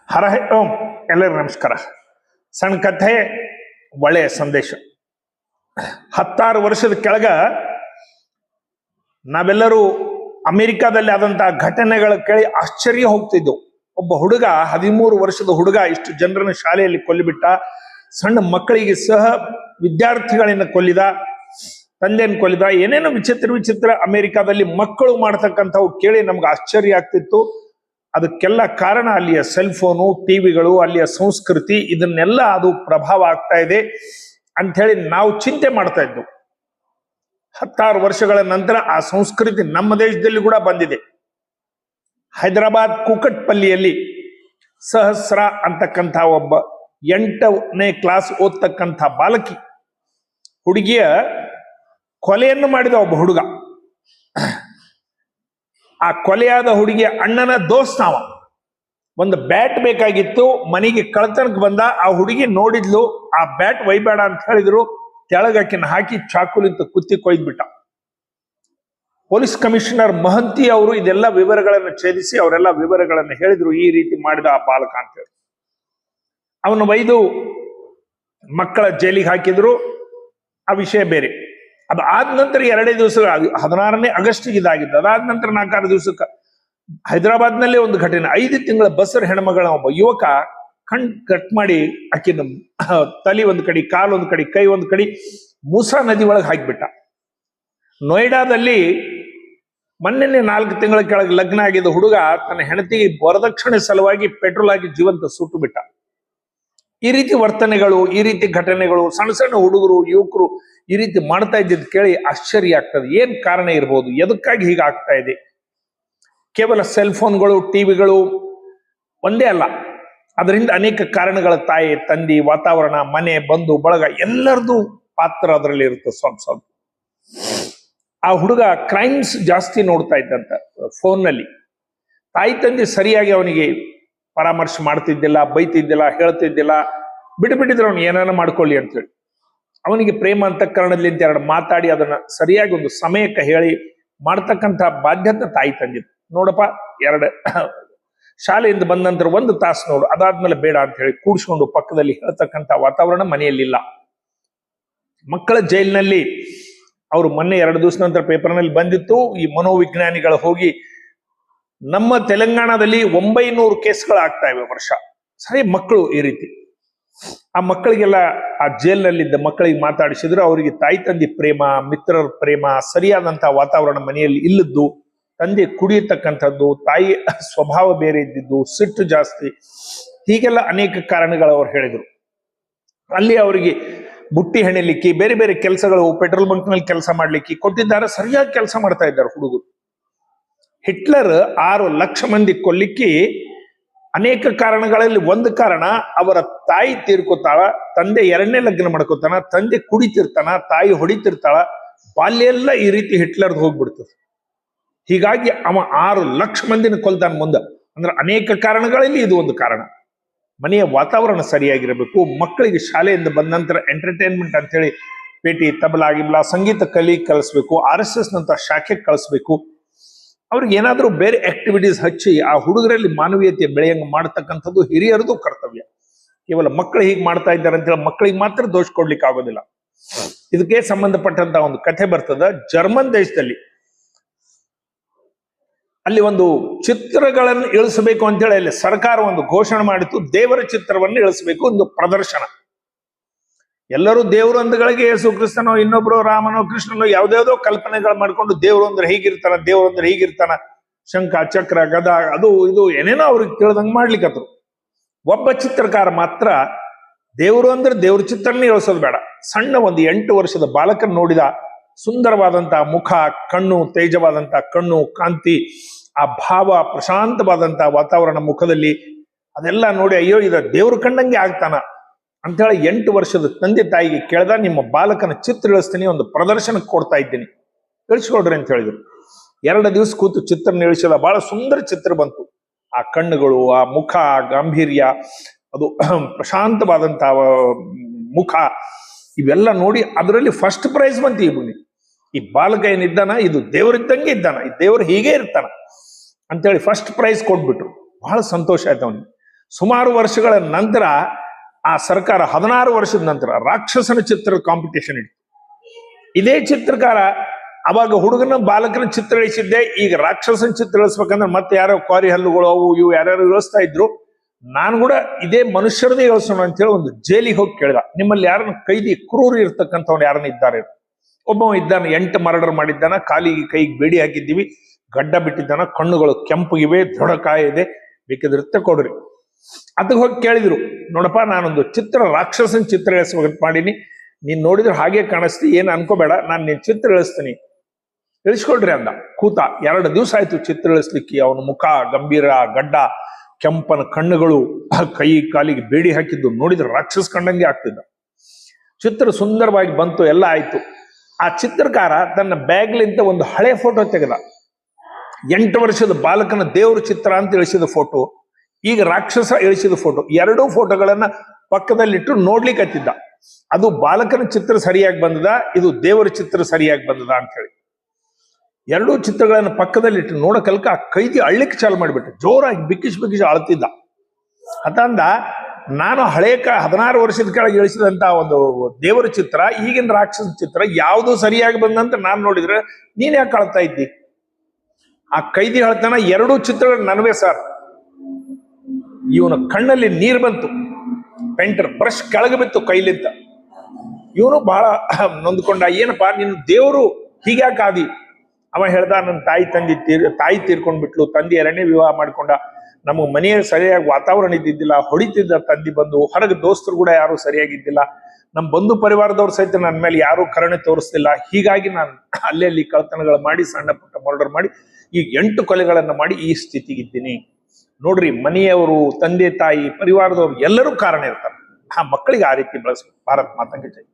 ಹರ ಓಂ ಎಲ್ಲರಿಗೂ ನಮಸ್ಕಾರ. ಸಣ್ಣ ಕಥೆ, ಒಳ್ಳೆಯ ಸಂದೇಶ. 16 ವರ್ಷದ ಕೆಳಗ ನಾವೆಲ್ಲರೂ ಅಮೆರಿಕಾದಲ್ಲಿ ಆದಂತಹ ಘಟನೆಗಳ ಕೇಳಿ ಆಶ್ಚರ್ಯ ಹೋಗ್ತಿದ್ದೆವು. ಒಬ್ಬ ಹುಡುಗ, 13 ವರ್ಷದ ಹುಡುಗ, ಇಷ್ಟು ಜನರನ್ನು ಶಾಲೆಯಲ್ಲಿ ಕೊಲ್ಲಿಬಿಟ್ಟ. ಸಣ್ಣ ಮಕ್ಕಳಿಗೆ ಸಹ ವಿದ್ಯಾರ್ಥಿಗಳನ್ನ ಕೊಲ್ಲಿದ, ತಂದೆಯನ್ನು ಕೊಲ್ಲಿದ. ಏನೇನೋ ವಿಚಿತ್ರ ಅಮೆರಿಕಾದಲ್ಲಿ ಮಕ್ಕಳು ಮಾಡ್ತಕ್ಕಂಥವು ಕೇಳಿ ನಮ್ಗೆ ಆಶ್ಚರ್ಯ ಆಗ್ತಿತ್ತು. ಅದಕ್ಕೆಲ್ಲ ಕಾರಣ ಅಲ್ಲಿಯ ಸೆಲ್ ಫೋನು, ಟಿವಿಗಳು, ಅಲ್ಲಿಯ ಸಂಸ್ಕೃತಿ, ಇದನ್ನೆಲ್ಲ ಅದು ಪ್ರಭಾವ ಆಗ್ತಾ ಇದೆ ಅಂತ ಹೇಳಿ ನಾವು ಚಿಂತೆ ಮಾಡ್ತಾ ಇದ್ವು. 16 ವರ್ಷಗಳ ನಂತರ ಆ ಸಂಸ್ಕೃತಿ ನಮ್ಮ ದೇಶದಲ್ಲಿ ಕೂಡ ಬಂದಿದೆ. ಹೈದರಾಬಾದ್ ಕೂಕಟ್ಪಲ್ಲಿಯಲ್ಲಿ ಸಹಸ್ರ ಅಂತಕ್ಕಂಥ ಒಬ್ಬ 8ನೇ ಕ್ಲಾಸ್ ಓದ್ತಕ್ಕಂಥ ಬಾಲಕಿ, ಹುಡುಗಿಯ ಕೊಲೆಯನ್ನು ಮಾಡಿದ ಒಬ್ಬ ಹುಡುಗ. ಆ ಕೊಲೆಯಾದ ಹುಡುಗಿಯ ಅಣ್ಣನ ದೋಸ್ತ. ಒಂದು ಬ್ಯಾಟ್ ಬೇಕಾಗಿತ್ತು, ಮನೆಗೆ ಕಳ್ತನಕ್ಕೆ ಬಂದ. ಆ ಹುಡುಗಿ ನೋಡಿದ್ಲು, ಆ ಬ್ಯಾಟ್ ಒಯ್ಬೇಡ ಅಂತ ಹೇಳಿದ್ರು. ತೆಳಗಕ್ಕಿನ ಹಾಕಿ ಚಾಕುಲಿಂತ ಕುತ್ತಿ ಕೊಯ್ದ್ಬಿಟ್ಟ. ಪೊಲೀಸ್ ಕಮಿಷನರ್ ಮಹಂತಿ ಅವರು ಇದೆಲ್ಲ ವಿವರಗಳನ್ನು ಛೇದಿಸಿ ಅವರೆಲ್ಲ ವಿವರಗಳನ್ನು ಹೇಳಿದ್ರು, ಈ ರೀತಿ ಮಾಡಿದ ಆ ಬಾಲಕ ಅಂತ ಹೇಳಿ. ಅವನು ಒಯ್ದು ಮಕ್ಕಳ ಜೈಲಿಗೆ ಹಾಕಿದ್ರು. ಆ ವಿಷಯ ಬೇರೆ. ಅದು ಆದ ನಂತರ 2 ದಿವಸ, 16ನೇ ಆಗಸ್ಟ್ಗೆ ಇದಾಗಿದ್ದು. ಅದಾದ ನಂತರ 4-6 ದಿವಸಕ್ಕೆ ಹೈದರಾಬಾದ್ನಲ್ಲೇ ಒಂದು ಘಟನೆ. 5 ತಿಂಗಳ ಬಸರ್ ಹೆಣ್ಮಗಳ ಒಬ್ಬ ಯುವಕ ಕಣ್ ಕಟ್ ಮಾಡಿ ಆಕಿನ ತಲೆ ಒಂದು ಕಡೆ, ಕಾಲು ಒಂದು ಕಡೆ, ಕೈ ಒಂದು ಕಡೆ ಮೂಸಾ ನದಿ ಒಳಗೆ ಹಾಕಿಬಿಟ್ಟ. ನೋಯ್ಡಾದಲ್ಲಿ ಮೊನ್ನೆ 4 ತಿಂಗಳ ಕೆಳಗೆ ಲಗ್ನ ಆಗಿದ್ದ ಹುಡುಗ ತನ್ನ ಹೆಂಡತಿಗೆ ವರದಕ್ಷಿಣೆ ಸಲುವಾಗಿ ಪೆಟ್ರೋಲ್ ಆಗಿ ಜೀವಂತ ಸುಟ್ಟು ಬಿಟ್ಟ. ಈ ರೀತಿ ವರ್ತನೆಗಳು, ಈ ರೀತಿ ಘಟನೆಗಳು, ಸಣ್ಣ ಸಣ್ಣ ಹುಡುಗರು, ಯುವಕರು ಈ ರೀತಿ ಮಾಡ್ತಾ ಇದ್ದಿದ್ದು ಕೇಳಿ ಆಶ್ಚರ್ಯ ಆಗ್ತದೆ. ಏನ್ ಕಾರಣ ಇರ್ಬೋದು, ಎದಕ್ಕಾಗಿ ಹೀಗಾಗ್ತಾ ಇದೆ? ಕೇವಲ ಸೆಲ್ ಫೋನ್ಗಳು, ಟಿವಿಗಳು ಒಂದೇ ಅಲ್ಲ, ಅದರಿಂದ ಅನೇಕ ಕಾರಣಗಳ ತಾಯಿ, ತಂದಿ, ವಾತಾವರಣ, ಮನೆ, ಬಂಧು ಬಳಗ ಎಲ್ಲರದು ಪಾತ್ರ ಅದರಲ್ಲಿ ಇರುತ್ತೆ. ಸ್ವಲ್ಪ ಆ ಹುಡುಗ ಕ್ರೈಮ್ಸ್ ಜಾಸ್ತಿ ನೋಡ್ತಾ ಇದ್ದಂತ ಫೋನ್ನಲ್ಲಿ. ತಾಯಿ ತಂದೆ ಸರಿಯಾಗಿ ಅವನಿಗೆ ಪರಾಮರ್ಶೆ ಮಾಡ್ತಿದ್ದಿಲ್ಲ, ಬೈತಿದ್ದಿಲ್ಲ, ಹೇಳ್ತಿದ್ದಿಲ್ಲ. ಬಿಟ್ಟಿದ್ರು ಅವನು ಏನಾನ ಮಾಡ್ಕೊಳ್ಳಿ ಅಂತೇಳಿ. ಅವನಿಗೆ ಪ್ರೇಮ ಅಂತಃಕರಣದಲ್ಲಿ ಅಂತ 2 ಮಾತಾಡಿ ಅದನ್ನ ಸರಿಯಾಗಿ ಒಂದು ಸಮಯಕ್ಕೆ ಹೇಳಿ ಮಾಡ್ತಕ್ಕಂಥ ಬಾಧ್ಯತೆ ತಾಯಿ ತಂದಿದ್ದು. ನೋಡಪ್ಪ, 2 ಶಾಲೆಯಿಂದ ಬಂದ ನಂತರ 1 ತಾಸು ನೋಡು, ಅದಾದ್ಮೇಲೆ ಬೇಡ ಅಂತ ಹೇಳಿ ಕೂಡಿಸ್ಕೊಂಡು ಪಕ್ಕದಲ್ಲಿ ಹೇಳ್ತಕ್ಕಂಥ ವಾತಾವರಣ ಮನೆಯಲ್ಲಿಲ್ಲ. ಮಕ್ಕಳ ಜೈಲಿನಲ್ಲಿ ಅವರು ಮೊನ್ನೆ 2 ದಿವಸ ನಂತರ ಪೇಪರ್ನಲ್ಲಿ ಬಂದಿತ್ತು, ಈ ಮನೋವಿಜ್ಞಾನಿಗಳು ಹೋಗಿ ನಮ್ಮ ತೆಲಂಗಾಣದಲ್ಲಿ 900 ಕೇಸ್ಗಳು ಆಗ್ತಾ ಇವೆ ವರ್ಷ. ಸರಿ, ಮಕ್ಕಳು ಈ ರೀತಿ. ಆ ಮಕ್ಕಳಿಗೆಲ್ಲ ಆ ಜೈಲಿನಲ್ಲಿದ್ದ ಮಕ್ಕಳಿಗೆ ಮಾತಾಡಿಸಿದ್ರು. ಅವರಿಗೆ ತಾಯಿ ತಂದೆ ಪ್ರೇಮ, ಮಿತ್ರರ ಪ್ರೇಮ, ಸರಿಯಾದಂತಹ ವಾತಾವರಣ ಮನೆಯಲ್ಲಿ ಇಲ್ಲದ್ದು, ತಂದೆ ಕುಡಿಯತಕ್ಕಂಥದ್ದು, ತಾಯಿ ಸ್ವಭಾವ ಬೇರೆ ಇದ್ದಿದ್ದು, ಸಿಟ್ಟು ಜಾಸ್ತಿ, ಹೀಗೆಲ್ಲ ಅನೇಕ ಕಾರಣಗಳು ಅವ್ರು ಹೇಳಿದ್ರು. ಅಲ್ಲಿ ಅವರಿಗೆ ಬುಟ್ಟಿ ಹೆಣಿಲಿಕ್ಕೆ, ಬೇರೆ ಬೇರೆ ಕೆಲಸಗಳು, ಪೆಟ್ರೋಲ್ ಬಂಕ್ನಲ್ಲಿ ಕೆಲಸ ಮಾಡ್ಲಿಕ್ಕೆ ಕೊಟ್ಟಿದ್ದಾರೆ. ಸರಿಯಾಗಿ ಕೆಲಸ ಮಾಡ್ತಾ ಇದ್ದಾರೆ ಹುಡುಗರು. ಹಿಟ್ಲರ್ 6 ಲಕ್ಷ ಮಂದಿ ಕೊಲ್ಲಿಕ್ಕೆ ಅನೇಕ ಕಾರಣಗಳಲ್ಲಿ ಒಂದು ಕಾರಣ, ಅವರ ತಾಯಿ ತೀರ್ಕೋತಾಳ, ತಂದೆ 2ನೇ ಲಗ್ನ ಮಾಡ್ಕೋತಾನ, ತಂದೆ ಕುಡಿತಿರ್ತಾನ, ತಾಯಿ ಹೊಡಿತಿರ್ತಾಳ. ಬಾಲ್ಯ ಎಲ್ಲ ಈ ರೀತಿ ಹಿಟ್ಲರ್ದು ಹೋಗ್ಬಿಡ್ತದೆ. ಹೀಗಾಗಿ ಅವ 6 ಲಕ್ಷ ಮಂದಿನ ಕೊಲ್ತಾನ ಮುಂದೆ. ಅಂದ್ರೆ ಅನೇಕ ಕಾರಣಗಳಲ್ಲಿ ಇದು ಒಂದು ಕಾರಣ. ಮನೆಯ ವಾತಾವರಣ ಸರಿಯಾಗಿರಬೇಕು. ಮಕ್ಕಳಿಗೆ ಶಾಲೆಯಿಂದ ಬಂದ ನಂತರ ಎಂಟರ್ಟೈನ್ಮೆಂಟ್ ಅಂತೇಳಿ ಪೇಟಿ, ತಬಲಾ, ಗಿಬ್ಲಾ, ಸಂಗೀತ ಕಲಿಸ್ಬೇಕು. RSS ನಂತರ ಶಾಖೆಗೆ ಕಳಿಸ್ಬೇಕು. ಅವ್ರಿಗೆ ಏನಾದ್ರೂ ಬೇರೆ ಆಕ್ಟಿವಿಟೀಸ್ ಹಚ್ಚಿ ಆ ಹುಡುಗರಲ್ಲಿ ಮಾನವೀಯತೆ ಬೆಳೆಯಂಗೆ ಮಾಡ್ತಕ್ಕಂಥದ್ದು ಹಿರಿಯರದು ಕರ್ತವ್ಯ. ಕೇವಲ ಮಕ್ಕಳು ಹೀಗೆ ಮಾಡ್ತಾ ಇದ್ದಾರೆ ಅಂತೇಳಿ ಮಕ್ಕಳಿಗೆ ಮಾತ್ರ ದೋಷ ಕೊಡ್ಲಿಕ್ಕೆ ಆಗೋದಿಲ್ಲ. ಇದಕ್ಕೆ ಸಂಬಂಧಪಟ್ಟಂತ ಒಂದು ಕಥೆ ಬರ್ತದ. ಜರ್ಮನ್ ದೇಶದಲ್ಲಿ ಅಲ್ಲಿ ಒಂದು ಚಿತ್ರಗಳನ್ನು ಇಳಿಸಬೇಕು ಅಂತೇಳಿ ಅಲ್ಲಿ ಸರ್ಕಾರ ಒಂದು ಘೋಷಣೆ ಮಾಡಿತ್ತು. ದೇವರ ಚಿತ್ರವನ್ನು ಇಳಿಸಬೇಕು, ಒಂದು ಪ್ರದರ್ಶನ. ಎಲ್ಲರೂ ದೇವರು ಅಂದಗಳಿಗೆ ಯೇಸು ಕ್ರಿಸ್ತನೋ, ಇನ್ನೊಬ್ರು ರಾಮನೋ, ಕೃಷ್ಣನೋ, ಯಾವ್ದಾವ್ದೋ ಕಲ್ಪನೆಗಳು ಮಾಡ್ಕೊಂಡು ದೇವರು ಅಂದ್ರೆ ಹೀಗಿರ್ತಾನ, ದೇವರು ಅಂದ್ರೆ ಹೀಗಿರ್ತಾನ, ಶಂಖ, ಚಕ್ರ, ಗದ, ಅದು ಇದು ಏನೇನೋ ಅವ್ರಿಗೆ ತಿಳಿದಂಗೆ ಮಾಡ್ಲಿಕ್ಕತ್ರು. ಒಬ್ಬ ಚಿತ್ರಕಾರ ಮಾತ್ರ ದೇವರು ಅಂದ್ರೆ ದೇವ್ರ ಚಿತ್ರನೇ ಇಳಿಸೋದು ಬೇಡ. ಸಣ್ಣ ಒಂದು 8 ವರ್ಷದ ಬಾಲಕನ ನೋಡಿದ. ಸುಂದರವಾದಂತಹ ಮುಖ, ಕಣ್ಣು, ತೇಜವಾದಂತಹ ಕಣ್ಣು, ಕಾಂತಿ, ಆ ಭಾವ, ಪ್ರಶಾಂತವಾದಂತಹ ವಾತಾವರಣ ಮುಖದಲ್ಲಿ, ಅದೆಲ್ಲ ನೋಡಿ ಅಯ್ಯೋ ಇದ ದೇವ್ರ ಕಂಡಂಗೆ ಆಗ್ತಾನ ಅಂತೇಳಿ 8 ವರ್ಷದ ತಂದೆ ತಾಯಿಗೆ ಕೇಳ್ದ, ನಿಮ್ಮ ಬಾಲಕನ ಚಿತ್ರ ಇಳಿಸ್ತೀನಿ, ಒಂದು ಪ್ರದರ್ಶನಕ್ಕೆ ಕೊಡ್ತಾ ಇದ್ದೀನಿ, ಇಳಿಸ್ಕೊಡ್ರಿ ಅಂತ ಹೇಳಿದ್ರು. 2 ದಿವಸ ಕೂತು ಚಿತ್ರ ಇಳಿಸಿದ. ಬಹಳ ಸುಂದರ ಚಿತ್ರ ಬಂತು. ಆ ಕಣ್ಣುಗಳು, ಆ ಮುಖ, ಗಾಂಭೀರ್ಯ, ಅದು ಪ್ರಶಾಂತವಾದಂತಹ ಮುಖ, ಇವೆಲ್ಲ ನೋಡಿ ಅದರಲ್ಲಿ ಫಸ್ಟ್ ಪ್ರೈಸ್ ಬಂತು. ಈ ಬಾಲಕ ಏನಿದ್ದಾನ ಇದು ದೇವರಿದ್ದಂಗೆ ಇದ್ದಾನ, ಈ ದೇವರು ಹೀಗೆ ಇರ್ತಾನ ಅಂತೇಳಿ ಫಸ್ಟ್ ಪ್ರೈಸ್ ಕೊಟ್ಬಿಟ್ರು. ಬಹಳ ಸಂತೋಷ ಆಯ್ತು ಅವನಿಗೆ. ಸುಮಾರು ವರ್ಷಗಳ ನಂತರ ಆ ಸರ್ಕಾರ 16 ವರ್ಷದ ನಂತರ ರಾಕ್ಷಸನ ಚಿತ್ರದ ಕಾಂಪಿಟೇಷನ್ ಇತ್ತು. ಇದೇ ಚಿತ್ರಕಾರ ಅವಾಗ ಹುಡುಗನ ಬಾಲಕನ ಚಿತ್ರ ಇಳಿಸಿದ್ದೆ, ಈಗ ರಾಕ್ಷಸನ ಚಿತ್ರ ಇಳಿಸ್ಬೇಕಂದ್ರೆ ಮತ್ತೆ ಯಾರೋ ಕ್ವಾರಿ ಹಲ್ಲುಗಳು ಅವು ಇವು ಯಾರ್ಯಾರು ಇಳಿಸ್ತಾ ಇದ್ರು. ನಾನು ಕೂಡ ಇದೇ ಮನುಷ್ಯರದೇ ಇಳಿಸೋಣ ಅಂತೇಳಿ ಒಂದು ಜೈಲಿಗೆ ಹೋಗಿ ಕೇಳಿದ, ನಿಮ್ಮಲ್ಲಿ ಯಾರನ್ನ ಕೈದಿ ಕ್ರೂರ ಇರ್ತಕ್ಕಂಥವ್ನು ಯಾರನ್ನ ಇದ್ದಾರೆ? ಒಬ್ಬ ಇದ್ದಾನೆ, 8 ಮರ್ಡರ್ ಮಾಡಿದ್ದಾನ, ಕಾಲಿಗೆ ಕೈಗೆ ಬೇಡಿ ಹಾಕಿದ್ದೀವಿ, ಗಡ್ಡ ಬಿಟ್ಟಿದ್ದಾನ, ಕಣ್ಣುಗಳು ಕೆಂಪಗಿವೆ, ದೊಡ್ಡಕಾಯ ಇದೆ, ಬೇಕಿದ್ರೆ ಕೊಡ್ರಿ. ಅದಕ್ಕೆ ಹೋಗಿ ಕೇಳಿದ್ರು, ನೋಡಪ್ಪ ನಾನೊಂದು ಚಿತ್ರ ರಾಕ್ಷಸನ ಚಿತ್ರ ಇಳಿಸ್ಬೇಕಂತ ಮಾಡೀನಿ, ನೀನ್ ನೋಡಿದ್ರೆ ಹಾಗೆ ಕಾಣಿಸ್ತಿ, ಏನು ಅನ್ಕೋಬೇಡ, ನಾನು ನಿನ್ ಚಿತ್ರ ಇಳಿಸ್ತೀನಿ, ಇಳಿಸ್ಕೊಡ್ರಿ ಅಂದ. ಕೂತ 2 ದಿವಸ ಆಯ್ತು ಚಿತ್ರ ಇಳಿಸ್ಲಿಕ್ಕೆ. ಅವನ ಮುಖ ಗಂಭೀರ, ಗಡ್ಡ, ಕೆಂಪನ ಕಣ್ಣುಗಳು, ಕೈ ಕಾಲಿಗೆ ಬೇಡಿ ಹಾಕಿದ್ದು ನೋಡಿದ್ರೆ ರಾಕ್ಷಸ ಕಂಡಂಗೆ ಆಗ್ತಿದ್ದ. ಚಿತ್ರ ಸುಂದರವಾಗಿ ಬಂತು, ಎಲ್ಲ ಆಯ್ತು. ಆ ಚಿತ್ರಕಾರ ತನ್ನ ಬ್ಯಾಗ್ಲಿಂದ ಒಂದು ಹಳೆ ಫೋಟೋ ತೆಗೆದ. 8 ವರ್ಷದ ಬಾಲಕನ ದೇವ್ರ ಚಿತ್ರ ಅಂತ ಇಳಿಸಿದ ಫೋಟೋ, ಈಗ ರಾಕ್ಷಸ ಇಳಿಸಿದ ಫೋಟೋ, 2 ಫೋಟೋಗಳನ್ನ ಪಕ್ಕದಲ್ಲಿಟ್ಟು ನೋಡ್ಲಿಕ್ಕೆ ಹತ್ತಿದ್ದ. ಅದು ಬಾಲಕನ ಚಿತ್ರ ಸರಿಯಾಗಿ ಬಂದದ, ಇದು ದೇವರ ಚಿತ್ರ ಸರಿಯಾಗಿ ಬಂದದ ಅಂತ ಹೇಳಿ 2 ಚಿತ್ರಗಳನ್ನ ಪಕ್ಕದಲ್ಲಿಟ್ಟು ನೋಡಕಲ್ಕ ಆ ಕೈದಿ ಅಳ್ಳಿಕ್ಕೆ ಚಾಲು ಮಾಡಿಬಿಟ್ಟು ಜೋರಾಗಿ ಬಿಕ್ಕಿಸಿ ಅಳ್ತಿದ್ದ. ಅತಂದ ನಾನು ಹಳೆ 16 ವರ್ಷದ ಕೆಳಗೆ ಇಳಿಸಿದಂತ ಒಂದು ದೇವರ ಚಿತ್ರ, ಈಗಿನ ರಾಕ್ಷಸ ಚಿತ್ರ ಯಾವುದು ಸರಿಯಾಗಿ ಬಂದಂತ ನಾನು ನೋಡಿದ್ರೆ ನೀನ್ ಯಾಕೆ ಅಳ್ತಾ ಇದ್ದಿ? ಆ ಕೈದಿ ಹೇಳ್ತಾನ, 2 ಚಿತ್ರಗಳು ನನವೇ ಸರ್. ಇವನ ಕಣ್ಣಲ್ಲಿ ನೀರು ಬಂತು, ಪೇಂಟರ್ ಬ್ರಷ್ ಕೆಳಗೆ ಬಿತ್ತು ಕೈಲಿಂದ. ಇವನು ಬಹಳ ನೊಂದ್ಕೊಂಡ, ಏನಪ್ಪಾ ನಿನ್ನ ದೇವರು ಹೀಗ್ಯಾಕಾದಿ? ಅವ ಹೇಳ್ದ, ನನ್ನ ತಾಯಿ ತೀರ್ಕೊಂಡ್ಬಿಟ್ಲು, ತಂದೆ 2ನೇ ವಿವಾಹ ಮಾಡ್ಕೊಂಡ, ನಮಗೆ ಮನೆಯಲ್ಲಿ ಸರಿಯಾಗಿ ವಾತಾವರಣ ಇದ್ದಿದ್ದಿಲ್ಲ, ಹೊಡಿತಿದ್ದ ತಂದೆ ಬಂದು, ಹೊರಗೆ ದೋಸ್ತರು ಕೂಡ ಯಾರು ಸರಿಯಾಗಿದ್ದಿಲ್ಲ, ನಮ್ಮ ಬಂಧು ಪರಿವಾರದವ್ರ ಸಹಿತ ನನ್ನ ಮೇಲೆ ಯಾರು ಕರುಣೆ ತೋರಿಸ್ತಿಲ್ಲ. ಹೀಗಾಗಿ ನಾನು ಅಲ್ಲಿ ಕಳ್ತನಗಳು ಮಾಡಿ, ಸಣ್ಣ ಪುಟ್ಟ ಮರ್ಡರ್ ಮಾಡಿ, ಈಗ 8 ಕೊಲೆಗಳನ್ನ ಮಾಡಿ ಈ ಸ್ಥಿತಿಗಿದ್ದೀನಿ. ನೋಡ್ರಿ, ಮನೆಯವರು, ತಂದೆ ತಾಯಿ, ಪರಿವಾರದವರು ಎಲ್ಲರೂ ಕಾರಣ ಇರ್ತಾರೆ. ಆ ಮಕ್ಕಳಿಗೆ ಆ ರೀತಿ ಬೆಳೆಸ್ಬೇಕು. ಭಾರತ್ ಮಾತಾಗೆ ಜೈ.